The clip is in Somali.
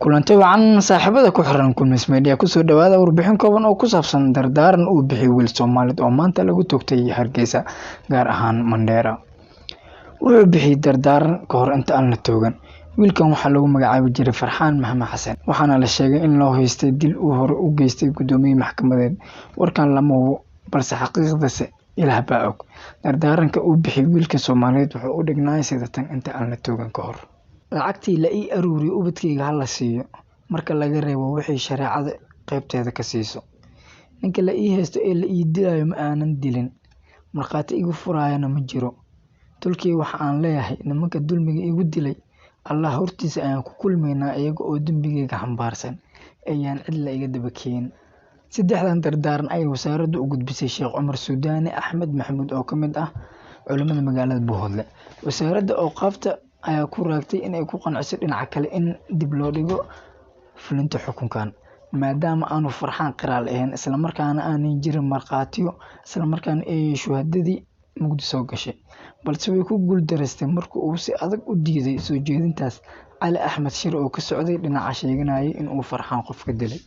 kulanti wacan saaxiibada ku xiran Kulmis Media ku soo dhawaada warbixin kooban oo ku saabsan dardaaran uu bixiyay wiil Soomaaliyeed oo maanta lagu toogtay Hargeysa gaar ahaan Mandheera. Wuxuu bixiyay dardaaran ka hor inta aan la toogan. Wiilkan waxaa lagu magacaabi jiray Farxaan Maxamed Xasan, waxaana la sheegay in loo haystay dil uu hore u geystay gudoomiye maxkamadeed. Warkan lama hubo, balse xaqiiqdiisa Ilaah baa og. Dardaaranka uu bixiyay wiilka Soomaaliyeed wuxuu u dhignaa sida tan inta aan la toogan ka hor. Lacagtii la ii aruuriyay ubadkayga ha la siiyo marka laga reebo wixii shareecada qaybteeda ka siiso. Ninka la ii haysto ee la ii dilayo ma aanan dilin, markhaati igu furayana ma jiro. Tolkii waxa aan leeyahay nimanka dulmiga igu dilay, Allah hortiisa ayaan ku kulmaynaa iyaga oo dembigayga xambaarsan ayaan cid la iga daba keen. Saddexdan dardaaran ay wasaaraddu u gudbisay Sheekh Cumar Suudaani Axmed Maxamuud oo ka mid ah culimada magaalada Buhoodle. Wasaaradda Awqaafta ayaa ku raagtay in ay ku qanciso dhinaca kale in dib loo dhigo fulinta xukunkan, maadaama aanu Farxaan qiraal ahayn isla markaana aanay jirin markhaatiyo isla markaana ay shuhadadii mugdi soo gashay, balse way ku guuldareystay markii uu si adag u diiday soo jeedintaas Cali Axmed Shir oo ka socday dhinaca sheeganayay in uu Farxaan qof ka dilay.